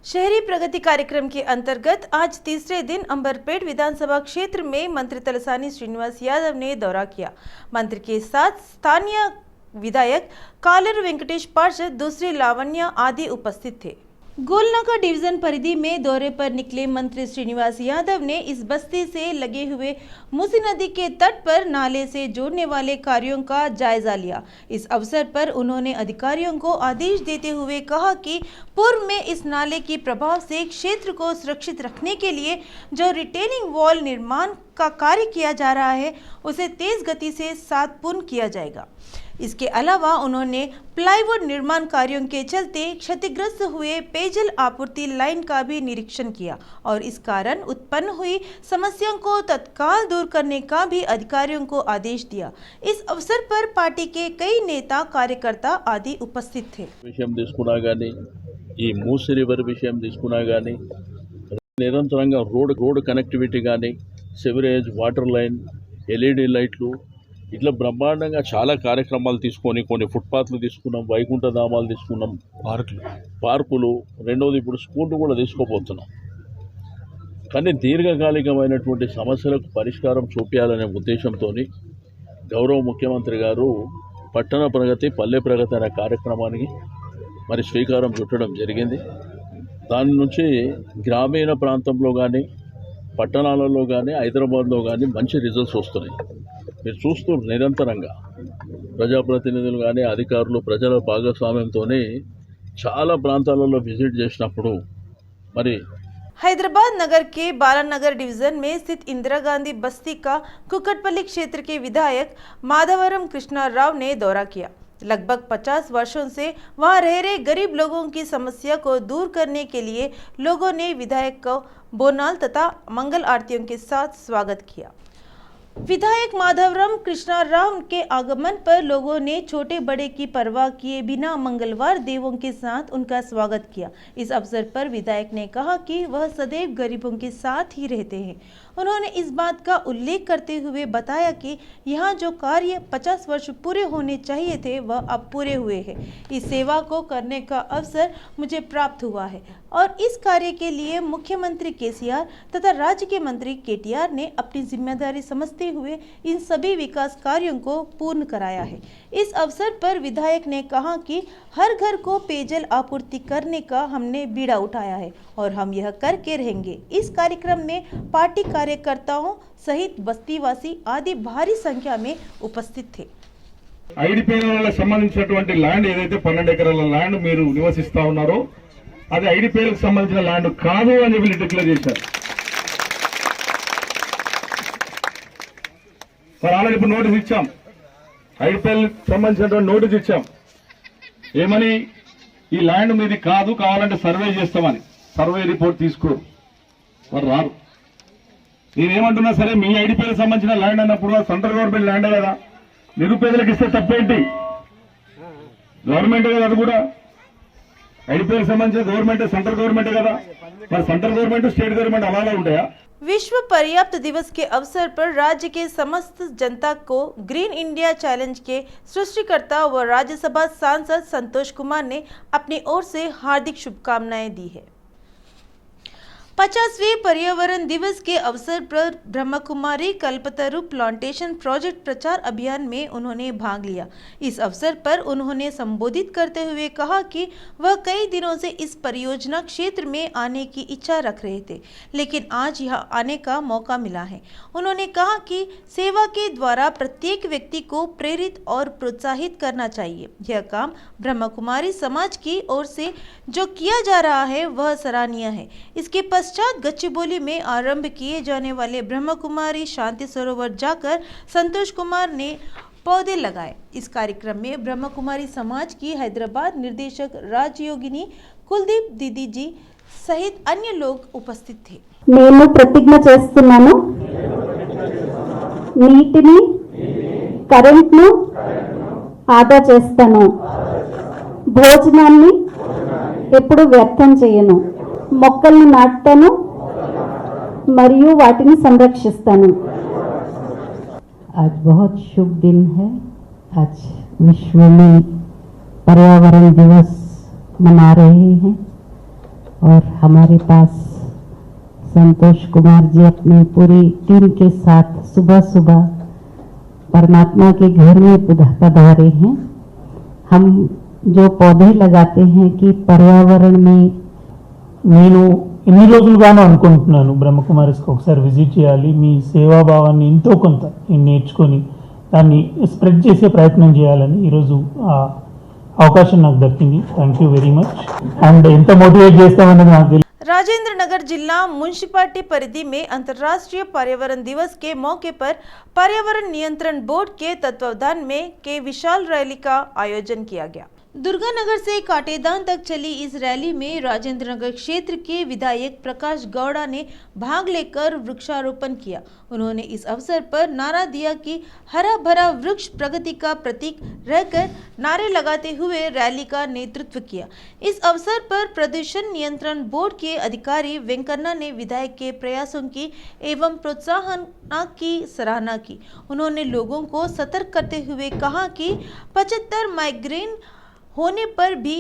शहरी प्रगति कार्यक्रम के अंतर्गत आज तीसरे दिन अंबरपेट विधानसभा क्षेत्र में मंत्री तलसानी श्रीनिवास यादव ने दौरा किया। मंत्री के साथ स्थानीय विधायक कालर वेंकटेश पार्षद, दूसरी लावण्य आदि उपस्थित थे। गोलनगर डिवीजन परिधि में दौरे पर निकले मंत्री श्रीनिवास यादव ने इस बस्ती से लगे हुए मूसी नदी के तट पर नाले से जोड़ने वाले कार्यों का जायजा लिया। इस अवसर पर उन्होंने अधिकारियों को आदेश देते हुए कहा कि पूर्व में इस नाले के प्रभाव से क्षेत्र को सुरक्षित रखने के लिए जो रिटेनिंग वॉल निर्माण का कार्य किया जा रहा है उसे तेज गति से 7 पूर्ण किया जाएगा। इसके अलावा उन्होंने प्लाईवुड निर्माण कार्यों के चलते क्षतिग्रस्त हुए पेयजल आपूर्ति लाइन का भी निरीक्षण किया और इस कारण उत्पन्न हुई समस्याओं को तत्काल दूर करने का भी अधिकारियों को आदेश दिया। इस अवसर पर पार्टी के कई नेता, कार्यकर्ता आदि उपस्थित थे। मूसी रिवर विषయం తీసుకున్నా గానీ నిరంతరంగా రోడ్ కనెక్టివిటీ గానీ సివరేజ్ వాటర్ లైన్ ఎల్ఈడి లైట్లు ఇట్లా బ్రహ్మాండంగా చాలా కార్యక్రమాలు తీసుకొని కొన్ని ఫుట్పాత్లు తీసుకున్నాం, వైకుంఠ ధామాలు తీసుకున్నాం, పార్కులు, రెండోది ఇప్పుడు స్కూళ్ళు కూడా తీసుకోబోతున్నాం. కానీ దీర్ఘకాలికమైనటువంటి సమస్యలకు పరిష్కారం చూపించాలనే ఉద్దేశంతో గౌరవ ముఖ్యమంత్రి గారు పట్టణ ప్రగతి పల్లె ప్రగతి అనే కార్యక్రమానికి మరి శ్రీకారం చుట్టడం జరిగింది. దాని నుంచి గ్రామీణ ప్రాంతంలో కానీ పట్టణాలలో కానీ హైదరాబాద్లో కానీ మంచి రిజల్ట్స్ వస్తున్నాయి. మీరు చూస్తూ నిరంతరంగా ప్రజాప్రతినిధులు కానీ అధికారులు ప్రజల భాగస్వామ్యంతోనే చాలా ప్రాంతాలలో విజిట్ చేసినప్పుడు మరి हैदराबाद नगर के बालानगर डिवीजन में स्थित इंदिरा गांधी बस्ती का कुकटपल्ली क्षेत्र के विधायक माधवरम कृष्णा राव ने दौरा किया। लगभग 50 वर्षों से वहां रह रहे गरीब लोगों की समस्या को दूर करने के लिए लोगों ने विधायक को बोनाल तथा मंगल आरतियों के साथ स्वागत किया। विधायक माधवरम कृष्णा राव के आगमन पर लोगों ने छोटे बड़े की परवाह किए बिना मंगलवार देवों के साथ उनका स्वागत किया। इस अवसर पर विधायक ने कहा कि वह सदैव गरीबों के साथ ही रहते हैं। उन्होंने इस बात का उल्लेख करते हुए बताया कि यहाँ जो कार्य 50 वर्ष पूरे होने चाहिए थे वह अब पूरे हुए हैं। इस सेवा को करने का अवसर मुझे प्राप्त हुआ है और इस कार्य के लिए मुख्यमंत्री केसीआर तथा राज्य के मंत्री केटीआर ने अपनी जिम्मेदारी समझते हुए इन सभी विकास कार्यों को पूर्ण कराया है। इस अवसर पर विधायक ने कहा कि हर घर को पेयजल आपूर्ति करने का हमने बीड़ा उठाया है और हम यह करके रहेंगे। इस कार्यक्रम में पार्टी कार्यकर्ताओं सहित बस्तीवासी आदि भारी संख्या में उपस्थित थे। ఐడిపిఎల్ సంబంధించినటువంటి ల్యాండ్ ఏదైతే 12 ఎకరాల ల్యాండ్ మీరు నివసిస్తా ఉన్నారో అది ఐడిపిఎల్ కి సంబంధించిన ల్యాండ్ కాదు అని చెప్పి డిక్లేర్ చేశారు. మరి ఆల్రెడీ ఇప్పుడు నోటీస్ ఇచ్చాం, ఐడిపిఎల్ సంబంధించినటువంటి నోటీస్ ఇచ్చాం. ఏమని, ఈ ల్యాండ్ మీది కాదు, కావాలంటే సర్వే చేస్తామని. సర్వే రిపోర్ట్ తీసుకోరు, మరి రారు. నేనేమంటున్నా సరే, మీ ఐడిపిఎల్ సంబంధించిన ల్యాండ్ అన్నప్పుడు సెంట్రల్ గవర్నమెంట్ ల్యాండే కదా, నిరుపేదలకు ఇస్తే తప్పేంటి? గవర్నమెంట్ కదా, అది కూడా ఐడిపిఎల్ సంబంధించిన గవర్నమెంట్ సెంట్రల్ గవర్నమెంట్ కదా. మరి సెంట్రల్ గవర్నమెంట్ స్టేట్ గవర్నమెంట్ అలానే ఉంటాయా? विश्व पर्याप्त दिवस के अवसर पर राज्य के समस्त जनता को ग्रीन इंडिया चैलेंज के सृष्टिकर्ता व राज्यसभा सांसद संतोष कुमार ने अपनी ओर से हार्दिक शुभकामनाएं दी है। 50वें पर्यावरण दिवस के अवसर पर ब्रह्मकुमारी कल्पतरु प्लांटेशन प्रोजेक्ट प्रचार अभियान में उन्होंने भाग लिया। इस अवसर पर उन्होंने संबोधित करते हुए कहा कि वह कई दिनों से इस परियोजना क्षेत्र में आने की इच्छा रख रहे थे, लेकिन आज यहां आने का मौका मिला है। उन्होंने कहा कि सेवा के द्वारा प्रत्येक व्यक्ति को प्रेरित और प्रोत्साहित करना चाहिए। यह काम ब्रह्मकुमारी समाज की ओर से जो किया जा रहा है वह सराहनीय है। इसके पश्चात गच्चीबोली में आरंभ किए जाने वाले ब्रह्मकुमारी शांति सरोवर जाकर संतोष कुमार ने पौधे लगाए। इस कार्यक्रम में ब्रह्मकुमारी समाज की हैदराबाद निर्देशक राजयोगिनी कुलदीप दीदी जी सहित अन्य लोग उपस्थित थे। నేను ప్రతిజ్ఞ చేస్తున్నాను, నీటిని కరెంట్ను ఆదా చేస్తాను, భోజనాన్ని ఎప్పుడు వ్యర్థం చేయను, మొక్కలను నాటుతాను మరియు వాటిని సంరక్షిస్తాను। आज बहुत शुभ दिन है। आज विश्व में पर्यावरण दिवस मना रहे हैं। और हमारे पास संतोष कुमार जी अपनी पूरी टीम के साथ सुबह सुबह परमात्मा के घर में पधारे हैं। हम जो पौधे लगाते हैं कि पर्यावरण में నేను ఇన్ని రోజులుగానూ అనుకుంటున్నాను బ్రహ్మకుమారిస్కి ఒకసారి విజిట్ చేయాలి, మీ సేవాభావాన్ని ఎంతో కొంత నేను నేర్చుకొని దాన్ని స్ప్రెడ్ చేసే ప్రయత్నం చేయాలని ఈరోజు అవకాశం నాకు దక్కింది. Thank you very much. And ఎంత మోటివేట్ చేస్తామన్నది నాకు తెలియదు. राजेंद्र नगर जिला म्युनिसिपालिटी परिधि में अंतर्राष्ट्रीय पर्यावरण दिवस के मौके पर पर्यावरण नियंत्रण बोर्ड के तत्वावधान में के विशाल रैली का आयोजन किया गया। दुर्गानगर से काटेदान तक चली इस रैली में राजेंद्र नगर क्षेत्र के विधायक प्रकाश गौड़ा ने भाग लेकर वृक्षारोपण किया। उन्होंने इस अवसर पर नारा दिया कि हरा भरा वृक्ष प्रगति का प्रतीक रहकर नारे लगाते हुए रैली का नेतृत्व किया। इस अवसर पर प्रदूषण नियंत्रण बोर्ड के अधिकारी वेंकन्ना ने विधायक के प्रयासों की एवं प्रोत्साहन की सराहना की। उन्होंने लोगों को सतर्क करते हुए कहा कि 75 माइग्रेन होने पर भी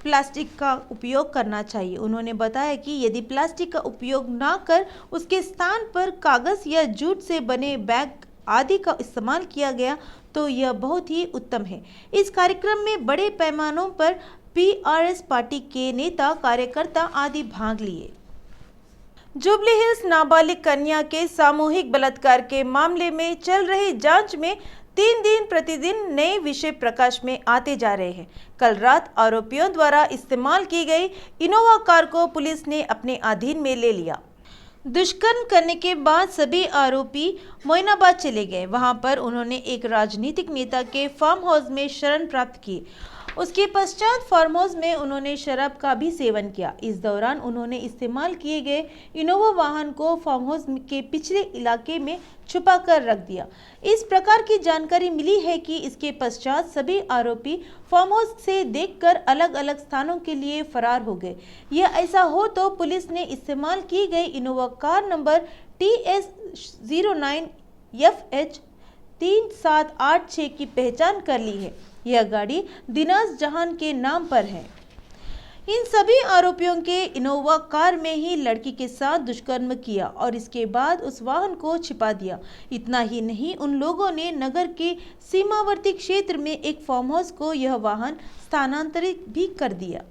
प्लास्टिक का उपयोग करना चाहिए। उन्होंने बताया कि यदि प्लास्टिक का उपयोग ना कर उसके स्थान पर कागज़ या जूट से बने बैग आदि का इस्तेमाल किया गया तो यह बहुत ही उत्तम है। इस कार्यक्रम में बड़े पैमानों पर PRS पार्टी के नेता कार्यकर्ता आदि भाग लिए। जुबली हिल्स नाबालिग कन्या के सामूहिक बलात्कार के मामले में चल रही जांच में 3 दिन प्रतिदिन नए विषय प्रकाश में आते जा रहे हैं। कल रात आरोपियों द्वारा इस्तेमाल की गई इनोवा कार को पुलिस ने अपने अधीन में ले लिया। दुष्कर्म करने के बाद सभी आरोपी मोइनाबाद चले गए। वहां पर उन्होंने एक राजनीतिक नेता के फार्म हाउस में शरण प्राप्त की। उसके पश्चात फार्म हाउस में उन्होंने शराब का भी सेवन किया। इस दौरान उन्होंने इस्तेमाल किए गए इनोवा वाहन को फार्म हाउस के पिछले इलाके में छुपा कर रख दिया। इस प्रकार की जानकारी मिली है कि इसके पश्चात सभी आरोपी फार्म हाउस से देखकर अलग अलग स्थानों के लिए फरार हो गए। यह ऐसा हो तो पुलिस ने इस्तेमाल की गई इनोवा कार नंबर TS09FH3786 की पहचान कर ली है। यह गाड़ी दिनाज जहान के नाम पर है। इन सभी आरोपियों के इनोवा कार में ही लड़की के साथ दुष्कर्म किया और इसके बाद उस वाहन को छिपा दिया। इतना ही नहीं, उन लोगों ने नगर के सीमावर्ती क्षेत्र में एक फार्म हाउस को यह वाहन स्थानांतरित भी कर दिया।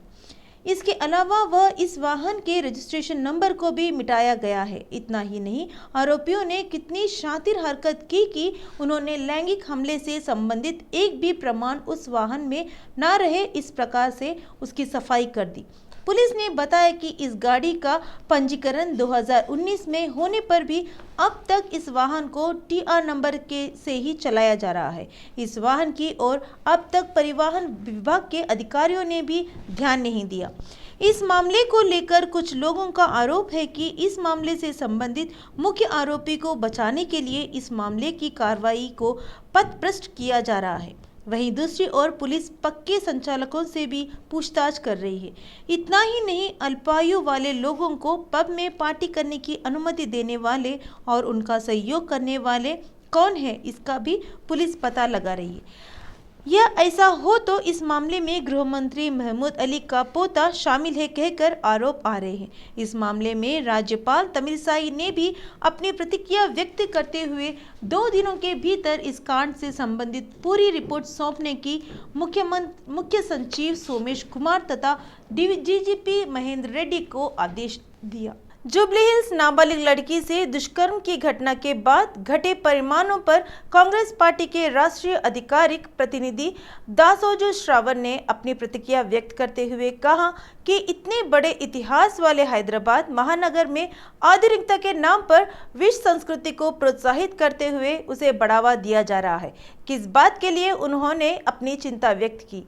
इसके अलावा वह इस वाहन के रजिस्ट्रेशन नंबर को भी मिटाया गया है। इतना ही नहीं, आरोपियों ने कितनी शातिर हरकत की कि उन्होंने लैंगिक हमले से संबंधित एक भी प्रमाण उस वाहन में ना रहे, इस प्रकार से उसकी सफाई कर दी। पुलिस ने बताया कि इस गाड़ी का पंजीकरण 2019 में होने पर भी अब तक इस वाहन को TR नंबर के से ही चलाया जा रहा है। इस वाहन की ओर अब तक परिवहन विभाग के अधिकारियों ने भी ध्यान नहीं दिया। इस मामले को लेकर कुछ लोगों का आरोप है कि इस मामले से संबंधित मुख्य आरोपी को बचाने के लिए इस मामले की कार्रवाई को पथभ्रष्ट किया जा रहा है। वहीं दूसरी ओर पुलिस पक्के संचालकों से भी पूछताछ कर रही है। इतना ही नहीं, अल्पायु वाले लोगों को पब में पार्टी करने की अनुमति देने वाले और उनका सहयोग करने वाले कौन है, इसका भी पुलिस पता लगा रही है। यह ऐसा हो तो इस मामले में गृह मंत्री महमूद अली का पोता शामिल है कहकर आरोप आ रहे हैं। इस मामले में राज्यपाल तमिलसाई ने भी अपनी प्रतिक्रिया व्यक्त करते हुए 2 दिनों के भीतर इस कांड से संबंधित पूरी रिपोर्ट सौंपने की मुख्य सचिव सोमेश कुमार तथा DGP महेंद्र रेड्डी को आदेश दिया। जुबली हिल्स नाबालिग लड़की से दुष्कर्म की घटना के बाद घटे परिमाणों पर कांग्रेस पार्टी के राष्ट्रीय आधिकारिक प्रतिनिधि दासोजो श्रावण ने अपनी प्रतिक्रिया व्यक्त करते हुए कहा कि इतने बड़े इतिहास वाले हैदराबाद महानगर में आधुनिकता के नाम पर विश्व संस्कृति को प्रोत्साहित करते हुए उसे बढ़ावा दिया जा रहा है। किस बात के लिए उन्होंने अपनी चिंता व्यक्त की।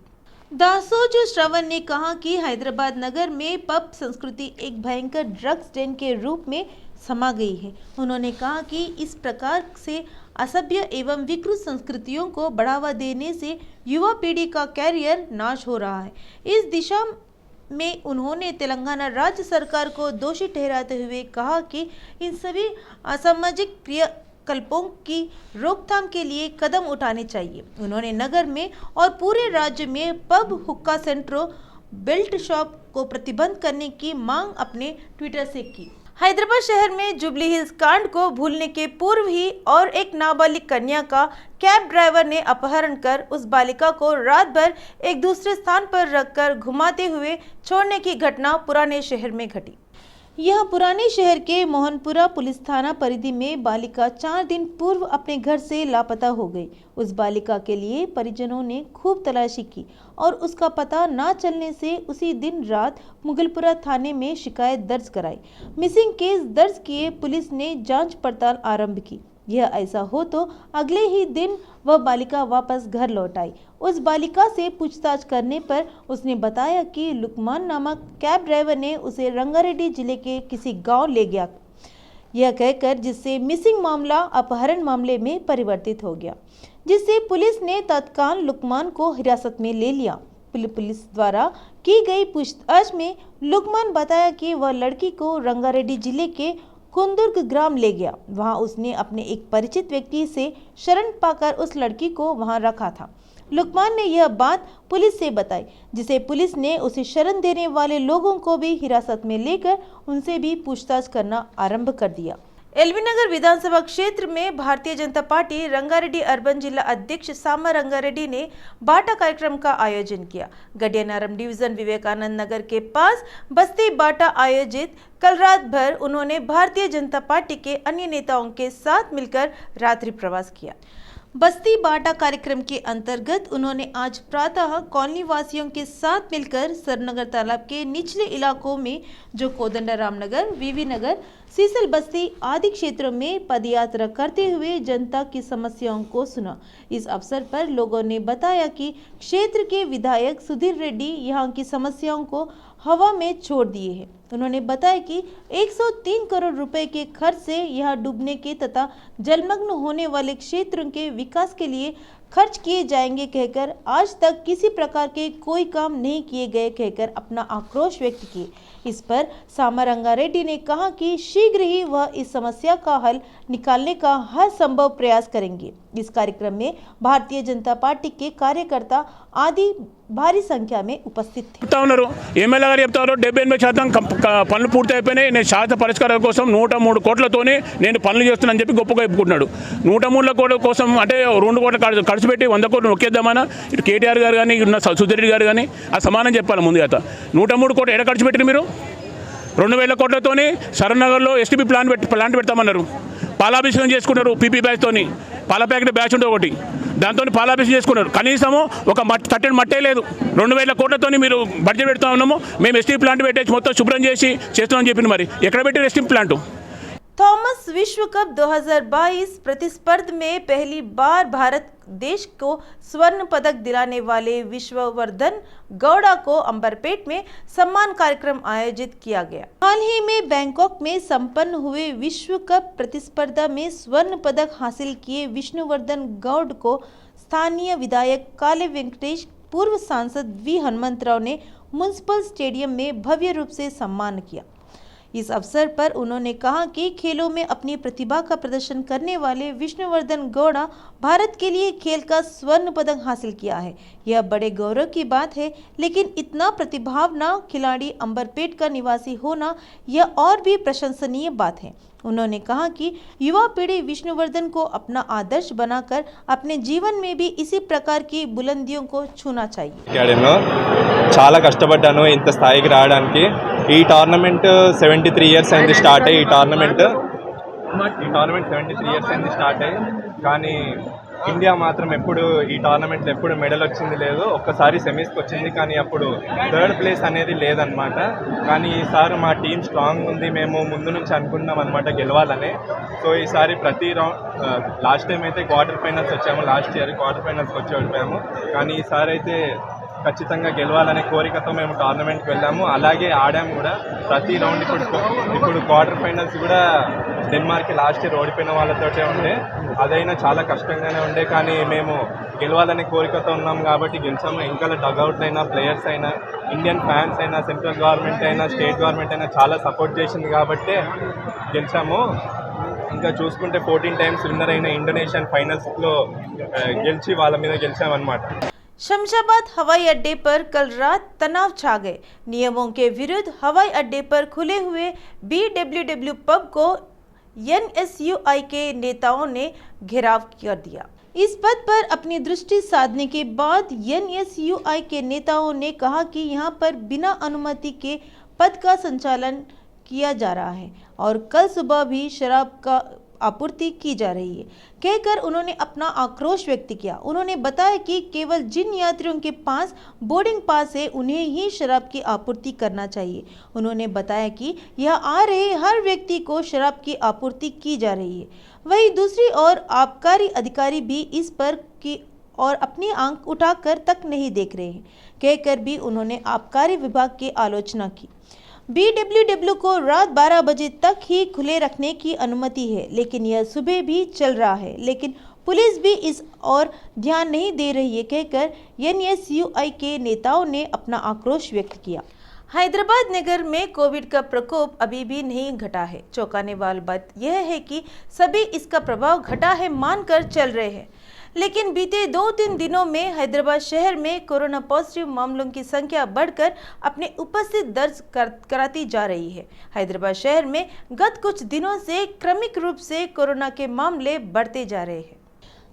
दासोजो श्रवण ने कहा कि हैदराबाद नगर में पब संस्कृति एक भयंकर ड्रग्स den के रूप में समा गई है। उन्होंने कहा कि इस प्रकार से असभ्य एवं विकृत संस्कृतियों को बढ़ावा देने से युवा पीढ़ी का कैरियर नाश हो रहा है। इस दिशा में उन्होंने तेलंगाना राज्य सरकार को दोषी ठहराते हुए कहा कि इन सभी असामाजिक क्रियाकलापों की रोकथाम के लिए कदम उठाने चाहिए। उन्होंने नगर में और पूरे राज्य में पब, हुक्का सेंटरों बेल्ट शॉप को प्रतिबंध करने की मांग अपने ट्विटर से की। हैदराबाद शहर में जुबली हिल्स कांड को भूलने के पूर्व ही और एक नाबालिग कन्या का कैब ड्राइवर ने अपहरण कर उस बालिका को रात भर एक दूसरे स्थान पर रखकर घुमाते हुए छोड़ने की घटना पुराने शहर में घटी। यह पुराने शहर के मोहनपुरा पुलिस थाना परिधि में बालिका 4 दिन पूर्व अपने घर से लापता हो गई। उस बालिका के लिए परिजनों ने खूब तलाशी की और उसका पता न चलने से उसी दिन रात मुगलपुरा थाने में शिकायत दर्ज कराई। मिसिंग केस दर्ज किए पुलिस ने जांच पड़ताल आरंभ की। यह ऐसा हो तो अगले ही दिन वह बालिका वापस घर लौट आई। उस बालिका से पूछताछ करने पर उसने बताया कि लुकमान नामक कैब ड्राइवर ने उसे रंगारेड्डी जिले के किसी गांव ले गया, यह कहकर, जिससे मिसिंग मामला अपहरण मामले में परिवर्तित हो गया, जिससे पुलिस ने तत्काल लुकमान को हिरासत में ले लिया। पुलिस द्वारा की गई पूछताछ में लुकमान बताया कि वह लड़की को रंगारेड्डी जिले के कुंदुर्ग ग्राम ले गया। वहां उसने अपने एक परिचित व्यक्ति से शरण पाकर उस लड़की को वहां रखा था। लुकमान ने यह बात पुलिस से बताई, जिसे पुलिस ने उसे शरण देने वाले लोगों को भी हिरासत में लेकर उनसे भी पूछताछ करना आरंभ कर दिया। एलबी नगर विधानसभा क्षेत्र में भारतीय जनता पार्टी रंगारेड्डी अर्बन जिला अध्यक्ष सामा रंगारेड्डी ने बाटा कार्यक्रम का आयोजन किया। गडियानारम डिवीजन विवेकानंद नगर के पास बस्ती बाटा आयोजित कल रात भर उन्होंने भारतीय जनता पार्टी के अन्य नेताओं के साथ मिलकर रात्रि प्रवास किया। बस्ती बाटा कार्यक्रम के अंतर्गत उन्होंने आज प्रातः कॉलोनी वासियों के साथ मिलकर सरनगर तालाब के निचले इलाकों में जो कोदंडा रामनगर, वीवी नगर, सीसल बस्ती आदि क्षेत्रों में पदयात्रा करते हुए जनता की समस्याओं को सुना। इस अवसर पर लोगों ने बताया कि क्षेत्र के विधायक सुधीर रेड्डी यहां की समस्याओं को हवा में छोड़ दिए हैं। उन्होंने बताया कि 103 करोड़ रुपए के खर्च से यहां डूबने के तथा जलमग्न होने वाले क्षेत्रों के विकास के लिए खर्च किए जाएंगे कहकर आज तक किसी प्रकार के कोई काम नहीं किए गए कहकर अपना आक्रोश व्यक्त किए। इस पर सामा रंगारेड्डी ने कहा कि शीघ्र ही वह इस समस्या का हल निकालने का हर संभव प्रयास करेंगे। इस कार्यक्रम में भारतीय जनता पार्टी के कार्यकर्ता आदि భారీ సంఖ్య में उपस्थित थे। చెప్తా ఉన్నారు ఎమ్మెల్యే గారు చెప్తా ఉన్నారు 78% పనులు పూర్తి అయిపోయినాయి, నేను శాశ్వత పరిష్కారం కోసం 103 కోట్లతోనే నేను పనులు చేస్తున్నాను అని చెప్పి గొప్పగా చెప్పుకుంటున్నాడు। 103 కోట్ల కోసం అంటే 2 కోట్ల ఖర్చు పెట్టి 100 కోట్లు నొక్కేద్దామన్నా ఇటు కేటీఆర్ గారు కానీ ఉన్న సుధీర్ గారు కానీ ఆ సమానం చెప్పాలి ముందు చేత 103 కోట్లు ఎక్కడ ఖర్చు పెట్టారు మీరు? 2000 కోట్లతోనే సరనగర్లో ఎస్టీపీ ప్లాంట్ పెడతామన్నారు, పాలాభిషేకం చేసుకున్నారు పీపీ బ్యాచ్తోని, పాల ప్యాకెట్ బ్యాచ్ ఉంటే ఒకటి దాంతో పాలాభిషేకం చేసుకున్నారు, కనీసము ఒక తట్టెడు మట్టే లేదు। 2000 కోట్లతో మీరు బడ్జెట్ పెడతా ఉన్నాము, మేము ఎస్టీ ప్లాంట్ పెట్టేసి మొత్తం శుభ్రం చేసి చేస్తున్నామని చెప్పింది, మరి ఎక్కడ పెట్టారు ఎస్టీ ప్లాంట్? थॉमस विश्व कप 2022 प्रतिस्पर्धा में पहली बार भारत देश को स्वर्ण पदक दिलाने वाले विश्ववर्धन गौड़ा को अंबरपेट में सम्मान कार्यक्रम आयोजित किया गया। हाल ही में बैंकॉक में संपन्न हुए विश्व कप प्रतिस्पर्धा में स्वर्ण पदक हासिल किए विष्णुवर्धन गौड़ को स्थानीय विधायक काले वेंकटेश, पूर्व सांसद वी हनुमंतराव ने म्युनिसिपल स्टेडियम में भव्य रूप से सम्मान किया। इस अवसर पर उन्होंने कहा कि खेलों में अपनी प्रतिभा का प्रदर्शन करने वाले विष्णुवर्धन गौड़ा भारत के लिए खेल का स्वर्ण पदक हासिल किया है। यह बड़े गौरव की बात है, लेकिन इतना प्रतिभावान खिलाड़ी अंबरपेट का निवासी होना यह और भी प्रशंसनीय बात है। उन्होंने कहा कि युवा पीढ़ी विष्णुवर्धन को अपना आदर्श बनाकर अपने जीवन में भी इसी प्रकार की बुलंदियों को छूना चाहिए। చాలా కష్టపడ్డాను ఇంత స్థాయికి రావడానికి। ఈ టోర్నమెంట్ 73 ఇయర్స్ అయింది స్టార్ట్ అయ్యి, ఈ టోర్నమెంట్ 73 ఇయర్స్ అయింది స్టార్ట్ అయ్యి, కానీ ఇండియా మాత్రం ఎప్పుడు ఈ టోర్నమెంట్లో ఎప్పుడు మెడల్ వచ్చింది లేదు। ఒక్కసారి సెమీస్కి వచ్చింది, కానీ అప్పుడు 3rd ప్లేస్ అనేది లేదనమాట। కానీ ఈసారి మా టీం స్ట్రాంగ్ ఉంది, మేము ముందు నుంచి అనుకున్నాం అనమాట గెలవాలని। సో ఈసారి ప్రతి రౌండ్ లాస్ట్ టైం అయితే క్వార్టర్ ఫైనల్స్ వచ్చాము, లాస్ట్ ఇయర్ క్వార్టర్ ఫైనల్స్కి వచ్చి ఓడిపోయాము, కానీ ఈసారి అయితే ఖచ్చితంగా గెలవాలనే కోరికతో మేము టోర్నమెంట్కి వెళ్ళాము, అలాగే ఆడాము కూడా ప్రతి రౌండ్। ఇప్పుడు క్వార్టర్ ఫైనల్స్ కూడా డెన్మార్క్ లాస్ట్ ఇయర్ ఓడిపోయిన వాళ్ళతోటే ఉండే, అదైనా చాలా కష్టంగానే ఉండే, కానీ మేము గెలవాలనే కోరికతో ఉన్నాం కాబట్టి గెలిచాము। ఇంకా డగ్అవుట్ అయినా, ప్లేయర్స్ అయినా, ఇండియన్ ఫ్యాన్స్ అయినా, సెంట్రల్ గవర్నమెంట్ అయినా, స్టేట్ గవర్నమెంట్ అయినా చాలా సపోర్ట్ చేసింది కాబట్టి గెలిచాము। ఇంకా చూసుకుంటే 14 టైమ్స్ విన్నర్ అయిన ఇండోనేషియన్ ఫైనల్స్లో గెలిచి వాళ్ళ మీద గెలిచామన్నమాట। शमशाबाद हवाई अड्डे पर कल रात तनाव छा गए। नियमों के विरुद्ध हवाई अड्डे पर खुले हुए BWW पब को NSUI के नेताओं ने घेराव कर दिया। इस पद पर अपनी दृष्टि साधने के बाद NSUI के नेताओं ने कहा कि यहां पर बिना अनुमति के पद का संचालन किया जा रहा है और कल सुबह भी शराब का आपूर्ति की जा रही है, कहकर उन्होंने अपना आक्रोश व्यक्त किया। उन्होंने बताया कि केवल जिन यात्रियों के पास बोर्डिंग पास है उन्हें ही शराब की आपूर्ति करना चाहिए। उन्होंने बताया कि यह आ रहे हर व्यक्ति को शराब की आपूर्ति की जा रही है। वहीं दूसरी ओर आबकारी अधिकारी भी इस पर की और अपनी आंख उठाकर तक नहीं देख रहे हैं, कहकर भी उन्होंने आबकारी विभाग की आलोचना की। BWW को रात 12 बजे तक ही खुले रखने की अनुमति है, लेकिन यह सुबह भी चल रहा है, लेकिन पुलिस भी इस और ध्यान नहीं दे रही है, कहकर NSUI के नेताओं ने अपना आक्रोश व्यक्त किया। हैदराबाद नगर में कोविड का प्रकोप अभी भी नहीं घटा है। चौंकाने वाली बात यह है कि सभी इसका प्रभाव घटा है मानकर चल रहे हैं, लेकिन बीते 2-3 दिनों में हैदराबाद शहर में कोरोना पॉजिटिव मामलों की संख्या बढ़कर अपने उपस्थित दर्ज कराती जा रही है। हैदराबाद शहर में गत कुछ दिनों से क्रमिक रूप से कोरोना के मामले बढ़ते जा रहे हैं।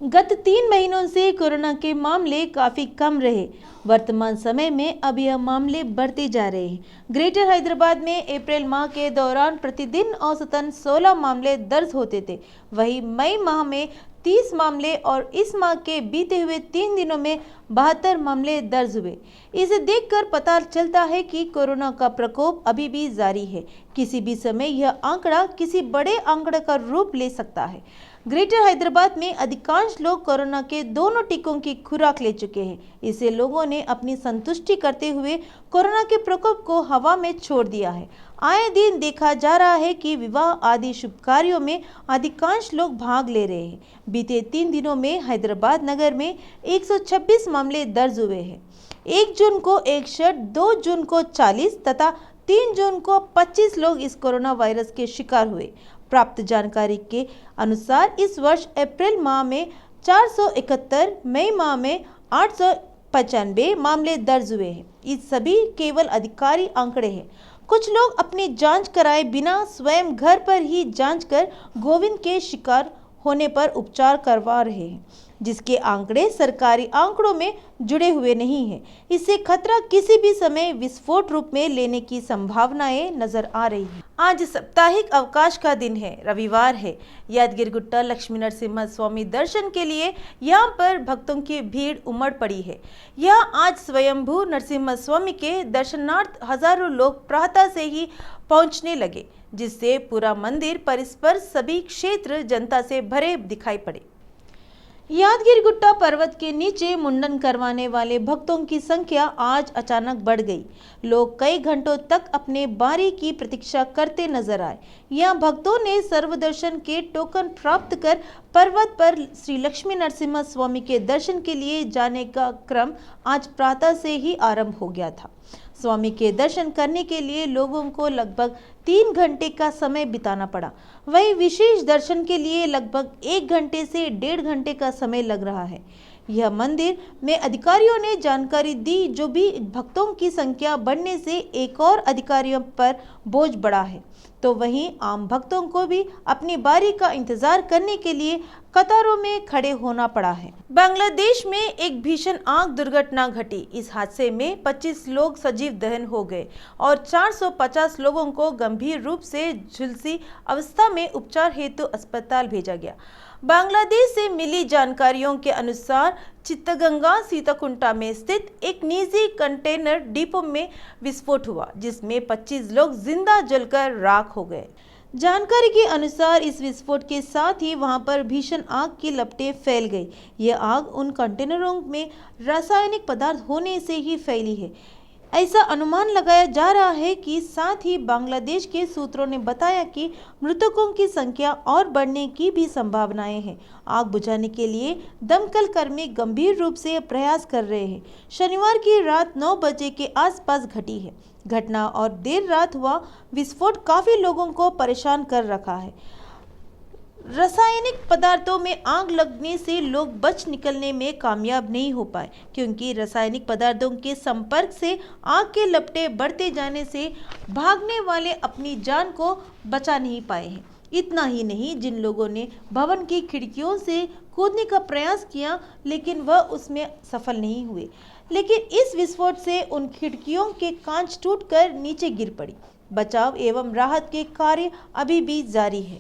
गत 3 महीनों से कोरोना के मामले काफ़ी कम रहे। वर्तमान समय में अब यह मामले बढ़ते जा रहे हैं। ग्रेटर हैदराबाद में अप्रैल माह के दौरान प्रतिदिन औसतन 16 मामले दर्ज होते थे। वहीं मई माह में 30 मामले और इस माह के बीते हुए 3 दिनों में 72 मामले दर्ज हुए। इसे देखकर पता चलता है कि कोरोना का प्रकोप अभी भी जारी है। किसी भी समय यह आंकड़ा किसी बड़े आंकड़े का रूप ले सकता है। ग्रेटर हैदराबाद में अधिकांश लोग कोरोना के दोनों टीकों की खुराक ले चुके हैं। इससे लोगों ने अपनी संतुष्टि करते हुए कोरोना के प्रकोप को हवा में छोड़ दिया है। आए दिन देखा जा रहा है कि विवाह आदि शुभ कार्यों में अधिकांश लोग भाग ले रहे हैं। बीते 3 दिनों में हैदराबाद नगर में 126 मामले दर्ज हुए हैं। 1 जून को 61, 2 जून को 40 तथा 3 जून को 25 लोग इस कोरोना वायरस के शिकार हुए। प्राप्त जानकारी के अनुसार इस वर्ष अप्रैल माह में 471, मई माह में 895 मामले दर्ज हुए हैं। ये सभी केवल अधिकारी आंकड़े हैं। कुछ लोग अपनी जांच कराए बिना स्वयं घर पर ही जांच कर कोविड के शिकार होने पर उपचार करवा रहे हैं, जिसके आंकड़े सरकारी आंकड़ों में जुड़े हुए नहीं हैं। इससे खतरा किसी भी समय विस्फोट रूप में लेने की संभावनाएं नजर आ रही हैं। आज साप्ताहिक अवकाश का दिन है, रविवार है। यादगिरी गुट्टा लक्ष्मी नरसिम्हा स्वामी दर्शन के लिए यहाँ पर भक्तों की भीड़ उमड़ पड़ी है। यहाँ आज स्वयंभू नरसिम्हा स्वामी के दर्शनार्थ हजारों लोग प्रातः से ही पहुँचने लगे, जिससे पूरा मंदिर परिसर सभी क्षेत्र जनता से भरे दिखाई पड़े। यादगिरी गुट्टा पर्वत के नीचे मुंडन करवाने वाले भक्तों की संख्या आज अचानक बढ़ गई। लोग कई घंटों तक अपने बारी की प्रतीक्षा करते नजर आए। यहाँ भक्तों ने सर्वदर्शन के टोकन प्राप्त कर पर्वत पर श्री लक्ष्मी नरसिम्हा स्वामी के दर्शन के लिए जाने का क्रम आज प्रातः से ही आरंभ हो गया था। स्वामी के दर्शन करने के लिए लोगों को लगभग 3 घंटे का समय बिताना पड़ा। वहीं विशेष दर्शन के लिए लगभग 1 घंटे से 1.5 घंटे का समय लग रहा है। यह मंदिर में अधिकारियों ने जानकारी दी, जो भी भक्तों की संख्या बढ़ने से एक और अधिकारियों पर बोझ बढ़ा है, तो वहीं आम भक्तों को भी अपनी बारी का इंतजार करने के लिए कतारों में खड़े होना पड़ा है। बांग्लादेश में एक भीषण आग दुर्घटना घटी। इस हादसे में 25 लोग सजीव दहन हो गए और 450 लोगों को गंभीर रूप से झुलसी अवस्था में उपचार हेतु अस्पताल भेजा गया। बांग्लादेश से मिली जानकारियों के अनुसार चित्तगंगा सीताकुंटा में स्थित एक निजी कंटेनर डिपो में विस्फोट हुआ, जिसमें 25 लोग जिंदा जलकर राख हो गए। जानकारी के अनुसार इस विस्फोट के साथ ही वहां पर भीषण आग की लपटें फैल गई। यह आग उन कंटेनरों में रासायनिक पदार्थ होने से ही फैली है, ऐसा अनुमान लगाया जा रहा है। कि साथ ही बांग्लादेश के सूत्रों ने बताया कि मृतकों की संख्या और बढ़ने की भी संभावनाएं हैं। आग बुझाने के लिए दमकल कर्मी गंभीर रूप से प्रयास कर रहे हैं। शनिवार की रात 9 बजे के आसपास घटी है घटना और देर रात हुआ विस्फोट काफी लोगों को परेशान कर रखा है। रासायनिक पदार्थों में आग लगने से लोग बच निकलने में कामयाब नहीं हो पाए, क्योंकि रासायनिक पदार्थों के संपर्क से आग के लपटे बढ़ते जाने से भागने वाले अपनी जान को बचा नहीं पाए हैं। इतना ही नहीं, जिन लोगों ने भवन की खिड़कियों से कूदने का प्रयास किया लेकिन वह उसमें सफल नहीं हुए, लेकिन इस विस्फोट से उन खिड़कियों के कांच टूटकर नीचे गिर पड़ी। बचाव एवं राहत के कार्य अभी भी जारी है।